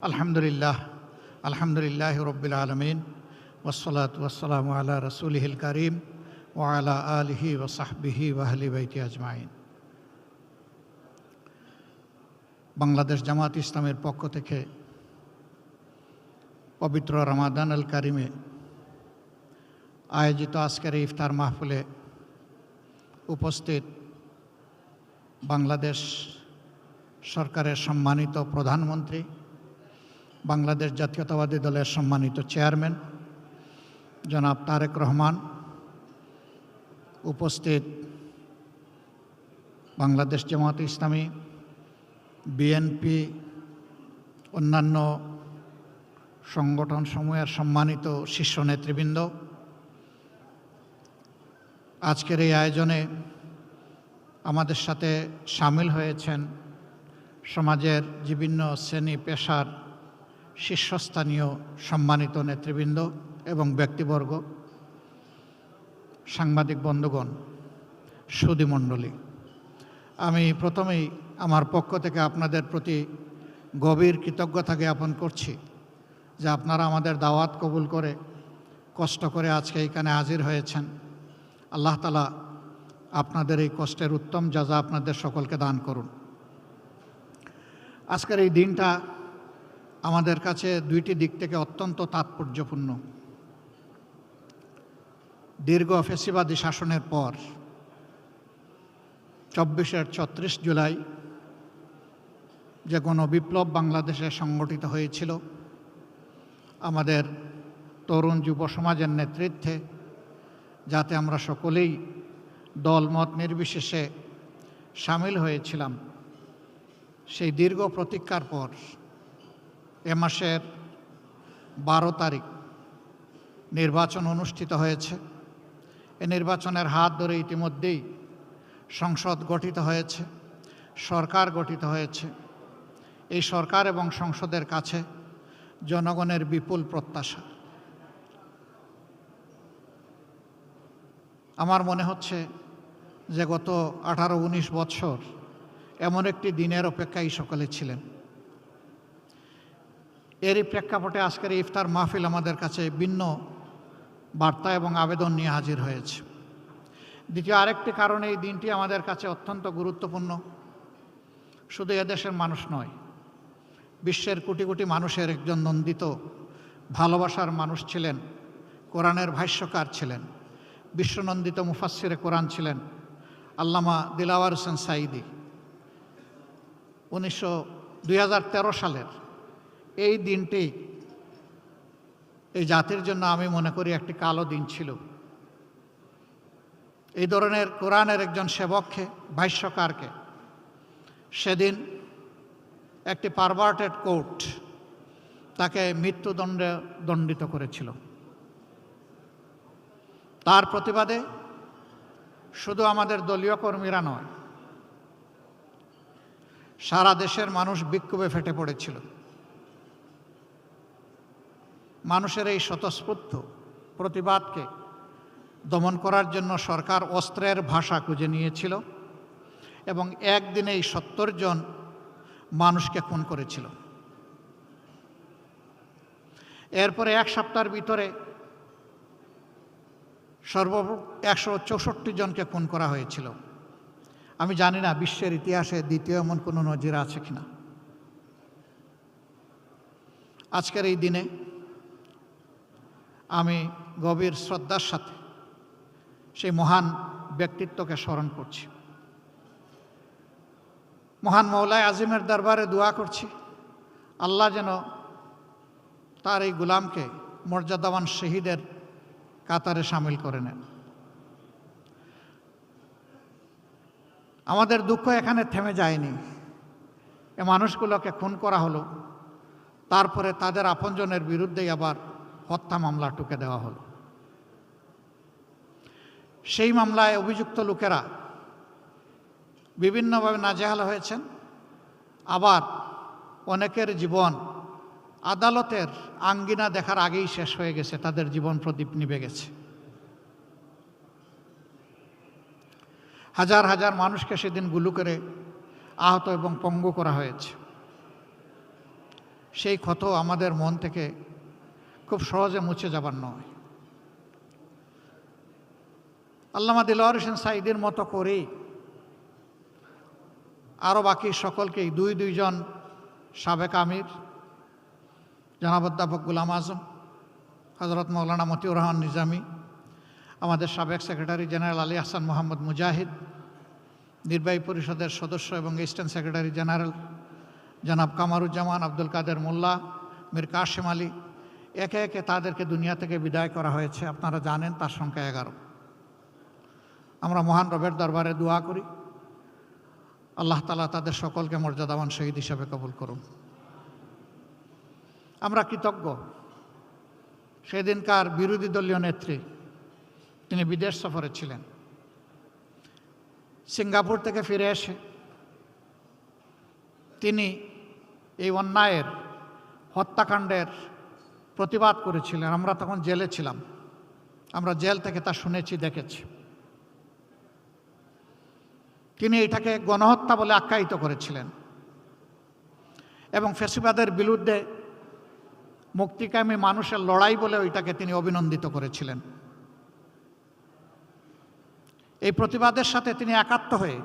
আলহামদুলিল্লাহ আলহামদুলিল্লাহ রব্বিল আলমিন ওয়াসসালাতু ওয়াসসালামু আলা রাসূলিহিল কারীম ওয়া আলা আলিহি ওয়া সাহবিহি ওয়া আহলি বাইতি আজমাইন। বাংলাদেশ জামাত ইসলামের পক্ষ থেকে পবিত্র রমাদান আল কারিমে আয়োজিত আজকের ইফতার মাহফিলে উপস্থিত বাংলাদেশ সরকারের সম্মানিত প্রধানমন্ত্রী, বাংলাদেশ জাতীয়তাবাদী দলের সম্মানিত চেয়ারম্যান জনাব তারেক রহমান, উপস্থিত বাংলাদেশ জামাত ইসলামী, বিএনপি, অন্যান্য সংগঠনসমূহের সম্মানিত শীর্ষ নেতৃবৃন্দ, আজকের এই আয়োজনে আমাদের সাথে সামিল হয়েছেন সমাজের বিভিন্ন শ্রেণী পেশার শীর্ষস্থানীয় সম্মানিত নেতৃবৃন্দ এবং ব্যক্তিবর্গ, সাংবাদিক বন্ধুগণ, সুধীমণ্ডলী। আমি প্রথমেই আমার পক্ষ থেকে আপনাদের প্রতি গভীর কৃতজ্ঞতা জ্ঞাপন করছি যে আপনারা আমাদের দাওয়াত কবুল করে কষ্ট করে আজকে এখানে হাজির হয়েছেন। আল্লাহ তাআলা আপনাদের এই কষ্টের উত্তম জাযা আপনাদের সকলকে দান করুন। আজকের এই দিনটা আমাদের কাছে দুইটি দিক থেকে অত্যন্ত তাৎপর্যপূর্ণ। দীর্ঘ ফ্যাসিবাদী শাসনের পর 36 জুলাই যে গণবিপ্লব বাংলাদেশে সংগঠিত হয়েছিল, আমাদের তরুণ যুব সমাজের নেতৃত্বে, যাতে আমরা সকলেই দলমত নির্বিশেষে সামিল হয়েছিলাম, সেই দীর্ঘ প্রতীক্ষার পর এ মাসের 12 তারিখ নির্বাচন অনুষ্ঠিত হয়েছে। এ নির্বাচনের হাত ধরে ইতিমধ্যেই সংসদ গঠিত হয়েছে, সরকার গঠিত হয়েছে। এই সরকার এবং সংসদের কাছে জনগণের বিপুল প্রত্যাশা। আমার মনে হচ্ছে যে গত 18-19 বছর এমন একটি দিনের অপেক্ষায় সকলে ছিলেন। এরই প্রেক্ষাপটে আজকের ইফতার মাহফিল আমাদের কাছে ভিন্ন বার্তা এবং আবেদন নিয়ে হাজির হয়েছে। দ্বিতীয় আরেকটি কারণে এই দিনটি আমাদের কাছে অত্যন্ত গুরুত্বপূর্ণ। শুধু এদেশের মানুষ নয়, বিশ্বের কোটি কোটি মানুষের একজন নন্দিত ভালোবাসার মানুষ ছিলেন, কোরআনের ভাষ্যকার ছিলেন, বিশ্বনন্দিত মুফাসসিরে কোরআন ছিলেন আল্লামা দিলাওয়ার হোসেন সাঈদী। 2013 সালের এই দিনটি এই জাতির জন্য আমি মনে করি একটি কালো দিন ছিল। এই ধরনের কোরআনের একজন সেবককে, ভাষ্যকারকে সেদিন একটি পারভার্টেড কোর্ট তাকে মৃত্যুদণ্ডে দণ্ডিত করেছিল। তার প্রতিবাদে শুধু আমাদের দলীয় কর্মীরা নয়, সারা দেশের মানুষ বিক্ষোভে ফেটে পড়েছিল। মানুষের এই স্বতঃস্ফূর্ত প্রতিবাদকে দমন করার জন্য সরকার অস্ত্রের ভাষা খুঁজে নিয়েছিল এবং একদিনেই 70 জন মানুষকে খুন করেছিল। এরপরে এক সপ্তাহের ভিতরে সর্বমোট 164 জনকে খুন করা হয়েছিল। আমি জানি না বিশ্বের ইতিহাসে দ্বিতীয় এমন কোনো নজির আছে কিনা। আজকের এই দিনে আমি গভীর শ্রদ্ধার সাথে সেই মহান ব্যক্তিত্বকে স্মরণ করছি। মহান মওলায়ে আজিমের দরবারে দোয়া করছি আল্লাহ যেন তার এই গোলামকে মর্যাদাবান শহীদের কাতারে সামিল করে নেন। আমাদের দুঃখ এখানে থেমে যায়নি। এ মানুষগুলোকে খুন করা হলো, তারপরে তাদের আপনজনের বিরুদ্ধেই আবার হত্যা মামলা টুকে দেওয়া হলো। সেই মামলায় অভিযুক্ত লোকেরা বিভিন্নভাবে নাজেহাল হয়েছেন, আবার অনেকের জীবন আদালতের আঙ্গিনা দেখার আগেই শেষ হয়ে গেছে, তাদের জীবন প্রদীপ নিভে গেছে। হাজার হাজার মানুষকে সেদিন গুলি করে আহত এবং পঙ্গু করা হয়েছে। সেই ক্ষত আমাদের মন থেকে খুব সহজে মুছে যাবার নয়। আল্লামা দিলওয়ার হোসেন সাঈদীর মতো করেই আরও বাকি সকলকেই দুইজন সাবেক আমির জনাব অধ্যাপক গোলাম আজম, হযরত মৌলানা মতিউর রহমান নিজামী, আমাদের সাবেক সেক্রেটারি জেনারেল আলী আহসান মোহাম্মদ মুজাহিদ, নির্বাহী পরিষদের সদস্য এবং ইস্টার্ন সেক্রেটারি জেনারেল জনাব কামারুজ্জামান, আব্দুল কাদের মোল্লা, মীর কাশেম আলী, একে একে তাদেরকে দুনিয়া থেকে বিদায় করা হয়েছে। আপনারা জানেন তার সংখ্যা 11। আমরা মহান রবের দরবারে দোয়া করি আল্লাহ তাআলা তাদের সকলকে মর্যাদাবান শহীদ হিসাবে কবুল করুন। আমরা কৃতজ্ঞ সেদিনকার বিরোধী দলীয় নেত্রী, তিনি বিদেশ সফরে ছিলেন। সিঙ্গাপুর থেকে ফিরে এসে তিনি এই অন্যায়ের হত্যাকাণ্ডের প্রতিবাদ করেছিলেন। আমরা তখন জেলে ছিলাম, আমরা জেল থেকে তা শুনেছি, দেখেছি। তিনি এটাকে গণহত্যা বলে আখ্যায়িত করেছিলেন এবং ফ্যাসিবাদের বিরুদ্ধে মুক্তিকামী মানুষের লড়াই বলে ওইটাকে তিনি অভিনন্দিত করেছিলেন। এই প্রতিবাদের সাথে তিনি একাত্ম হয়ে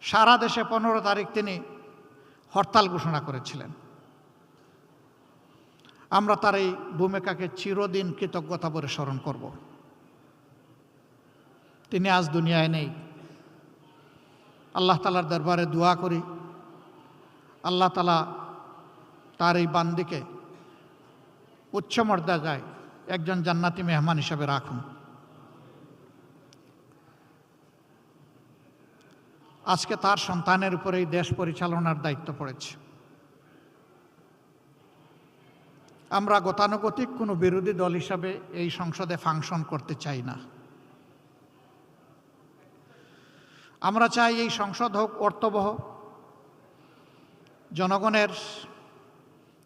সারা দেশে 15 তারিখ তিনি হরতাল ঘোষণা করেছিলেন। আমরা তার এই ভূমিকাকে চিরদিন কৃতজ্ঞতা ভরে স্মরণ করব। তিনি আজ দুনিয়ায় নেই। আল্লাহ তাআলার দরবারে দোয়া করি আল্লাহ তাআলা তার এই বান্দিকে উচ্চ মর্যাদায় একজন জান্নাতি মেহমান হিসাবে রাখুন। আজকে তার সন্তানের উপরে এই দেশ পরিচালনার দায়িত্ব পড়েছে। আমরা গতানুগতিক কোনো বিরোধী দল হিসাবে এই সংসদে ফাংশন করতে চাই না। আমরা চাই এই সংসদ হোক অর্থবহ, জনগণের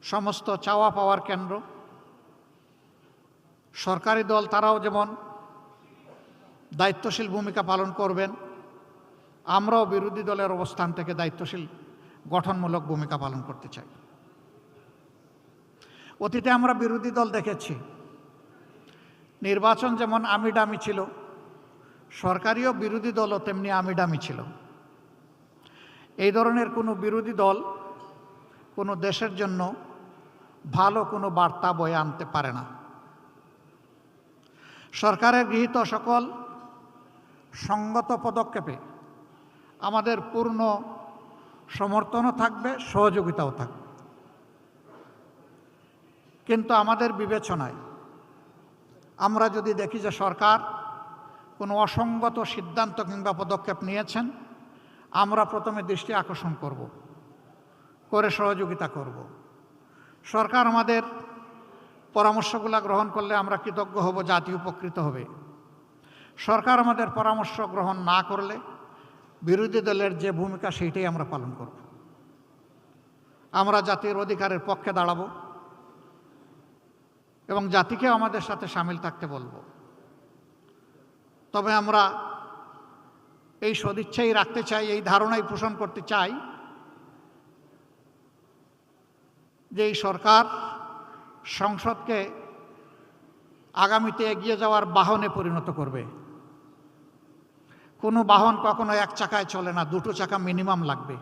সমস্ত চাওয়া পাওয়ার কেন্দ্র। সরকারি দল তারাও যেমন দায়িত্বশীল ভূমিকা পালন করবেন, আমরাও বিরোধী দলের অবস্থান থেকে দায়িত্বশীল গঠনমূলক ভূমিকা পালন করতে চাই। অতীতে আমরা বিরোধী দল দেখেছি, নির্বাচন যেমন আমিডামি ছিল, সরকারিও বিরোধী দলও তেমনি আমিডামি ছিল। এই ধরনের কোনো বিরোধী দল কোনো দেশের জন্য ভালো কোনো বার্তা বয়ে আনতে পারে না। সরকারের গৃহীত সকল সঙ্গত পদক্ষেপে আমাদের পূর্ণ সমর্থনও থাকবে, সহযোগিতাও থাকবে। কিন্তু আমাদের বিবেচনায় আমরা যদি দেখি যে সরকার কোনো অসঙ্গত সিদ্ধান্ত কিংবা পদক্ষেপ নিয়েছেন, আমরা প্রথমে দৃষ্টি আকর্ষণ করব, করে সহযোগিতা করব। সরকার আমাদের পরামর্শগুলো গ্রহণ করলে আমরা কৃতজ্ঞ হব, জাতি উপকৃত হবে। সরকার আমাদের পরামর্শ গ্রহণ না করলে বিরোধী দলের যে ভূমিকা সেইটাই আমরা পালন করব। আমরা জাতির অধিকারের পক্ষে দাঁড়াবো এবং জাতিকে আমাদের সাথে সামিল থাকতে বলবো। তবে আমরা এই সদিচ্ছাই রাখতে চাই, এই ধারণাই পোষণ করতে চাই যে এই সরকার সংসদকে আগামীতে এগিয়ে যাওয়ার বাহনে পরিণত করবে। কোনো বাহন কখনো এক চাকায় চলে না, দুটো চাকা মিনিমাম লাগবে।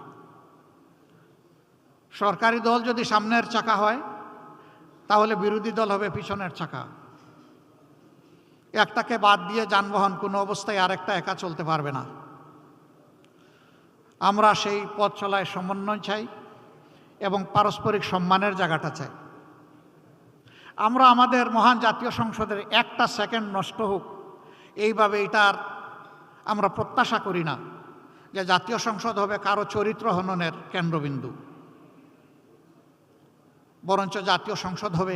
সরকারি দল যদি সামনের চাকা হয়, তাহলে বিরোধী দল হবে পিছনের চাকা। একটাকে বাদ দিয়ে যানবাহন কোনো অবস্থায় আরেকটা একা চলতে পারবে না। আমরা সেই পথ চলায় সমন্বয় চাই এবং পারস্পরিক সম্মানের জায়গাটা চাই। আমরা আমাদের মহান জাতীয় সংসদের একটা সেকেন্ড নষ্ট হোক এইভাবে এটার আমরা প্রত্যাশা করি না যে জাতীয় সংসদ হবে কারো চরিত্র হননের কেন্দ্রবিন্দু। বরঞ্চ জাতীয় সংসদ হবে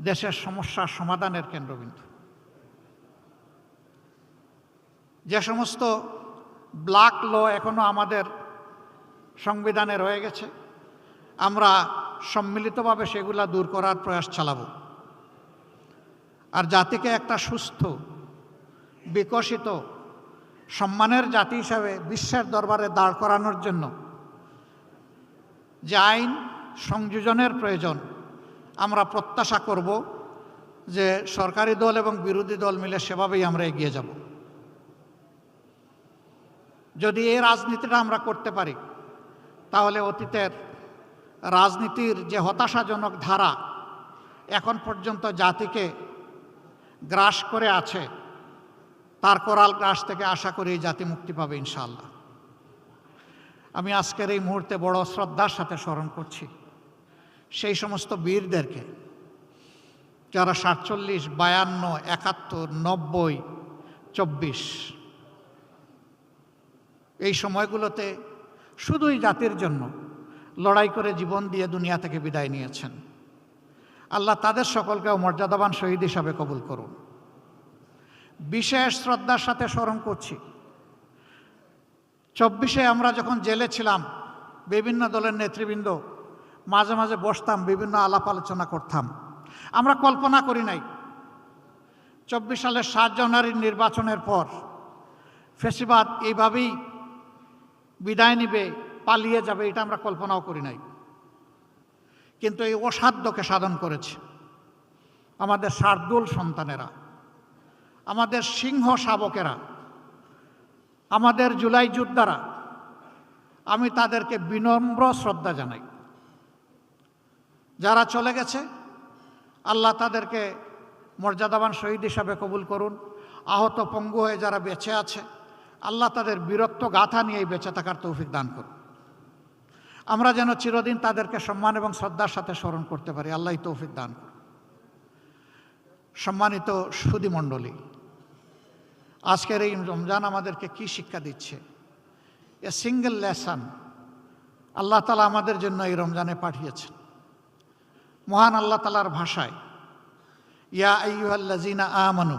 দেশের সমস্যার সমাধানের কেন্দ্রবিন্দু। যে সমস্ত ব্ল্যাক ল এখনো আমাদের সংবিধানে রয়ে গেছে, আমরা সম্মিলিতভাবে সেগুলা দূর করার প্রয়াস চালাব। আর জাতিকে একটা সুস্থ, বিকশিত, সম্মানের জাতি হিসাবে বিশ্বের দরবারে দাঁড় করানোর জন্য যে আইন সংযোজনের প্রয়োজন, আমরা প্রত্যাশা করব যে সরকারি দল এবং বিরোধী দল মিলে সেভাবেই আমরা এগিয়ে যাব। যদি এই রাজনীতিটা আমরা করতে পারি, তাহলে অতীতের রাজনীতির যে হতাশাজনক ধারা এখন পর্যন্ত জাতিকে গ্রাস করে আছে, তার করাল গ্রাস থেকে আশা করি এই জাতি মুক্তি পাবে ইনশাআল্লাহ। আমি আজকের এই মুহূর্তে বড় শ্রদ্ধার সাথে স্মরণ করছি সেই সমস্ত বীরদেরকে যারা 47, 52, 71, 90, 24 এই সময়গুলোতে শুধুই জাতির জন্য লড়াই করে জীবন দিয়ে দুনিয়া থেকে বিদায় নিয়েছেন। আল্লাহ তাদের সকলকেও মর্যাদাবান শহীদ হিসাবে কবুল করুন। বিশেষ শ্রদ্ধার সাথে স্মরণ করছি 24-এ আমরা যখন জেলে ছিলাম, বিভিন্ন দলের নেতৃবৃন্দ মাঝে মাঝে বসতাম, বিভিন্ন আলাপ আলোচনা করতাম। আমরা কল্পনা করি নাই 24 সালের 7 জানুয়ারির নির্বাচনের পর ফ্যাসিবাদ এইভাবেই বিদায় নিবে, পালিয়ে যাবে, এটা আমরা কল্পনাও করি নাই। কিন্তু এই অসাধ্যকে সাধন করেছে আমাদের শার্দুল সন্তানেরা, আমাদের সিংহ শাবকেরা, আমাদের জুলাই যোদ্ধারা। আমি তাদেরকে বিনম্র শ্রদ্ধা জানাই। যারা চলে গেছে, আল্লাহ তাদেরকে মর্যাদাবান শহীদ হিসাবে কবুল করুন। আহত পঙ্গু হয়ে যারা বেঁচে আছে, আল্লাহ তাদের বীরত্ব গাথা নিয়ে বেঁচে থাকার তৌফিক দান করুন। আমরা যেন চিরদিন তাদেরকে সম্মান এবং শ্রদ্ধার সাথে স্মরণ করতে পারি, আল্লাহ তৌফিক দান করুন। সম্মানিত সুধীমণ্ডলী, আজকের এই রমজান আমাদেরকে কি শিক্ষা দিচ্ছে? এ সিঙ্গেল লেসন আল্লাহ তাআলা আমাদের জন্য এই রমজানে পাঠিয়েছেন। মহান আল্লাহ তাআলার ভাষায়, ইয়া আইয়ুহাল্লাযীনা আমানু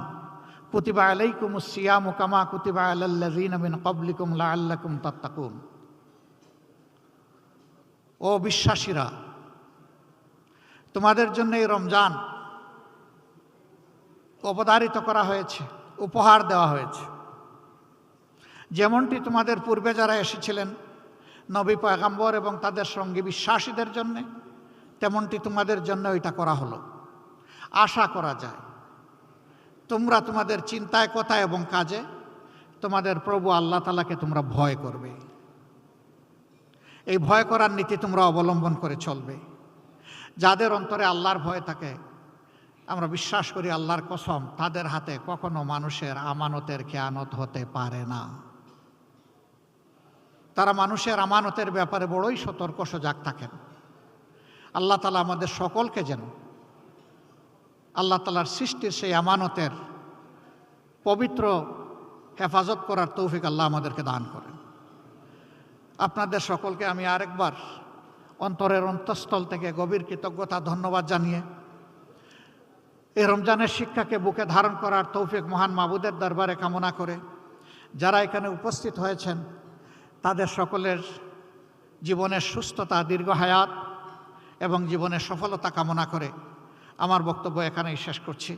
কুতিবা আলাইকুমুস সিয়ামু কামা কুতিবা আলাল্লাযীনা মিন ক্বাবলিকুম লাআল্লাকুম তাত্তাকুন। ও বিশ্বাসীরা, তোমাদের জন্য এই রমজান অবধারিত করা হয়েছে, উপহার দেওয়া হয়েছে। যেমনটি তোমাদের পূর্বে যারা এসেছিলেন নবী পয়গম্বর এবং তাদের সঙ্গী বিশ্বাসীদের জন্যে, তেমনটি তোমাদের জন্য এটা করা হলো। আশা করা যায় তোমরা তোমাদের চিন্তায়, কথায় এবং কাজে তোমাদের প্রভু আল্লাহ তাআলাকে তোমরা ভয় করবে। এই ভয় করার নীতি তোমরা অবলম্বন করে চলবে। যাদের অন্তরে আল্লাহর ভয় থাকে, আমরা বিশ্বাস করি আল্লাহর কসম, তাদের হাতে কখনো মানুষের আমানতের খেয়ানত হতে পারে না। তারা মানুষের আমানতের ব্যাপারে বড়ই সতর্ক সজাগ থাকেন। আল্লাহ তাআলা আমাদের সকলকে যেন আল্লাহ তাআলার সৃষ্টির সেই আমানতের পবিত্র হেফাজত করার তৌফিক আল্লাহ আমাদেরকে দান করেন। আপনাদের সকলকে আমি আরেকবার অন্তরের অন্তঃস্থল থেকে গভীর কৃতজ্ঞতা, ধন্যবাদ জানিয়ে এই রমজানের শিক্ষাকে বুকে ধারণ করার তৌফিক মহান মাবুদের দরবারে কামনা করে, যারা এখানে উপস্থিত হয়েছেন তাদের সকলের জীবনের সুস্থতা, দীর্ঘ হায়াত এবং জীবনের সফলতা কামনা করে আমার বক্তব্য এখানেই শেষ করছি।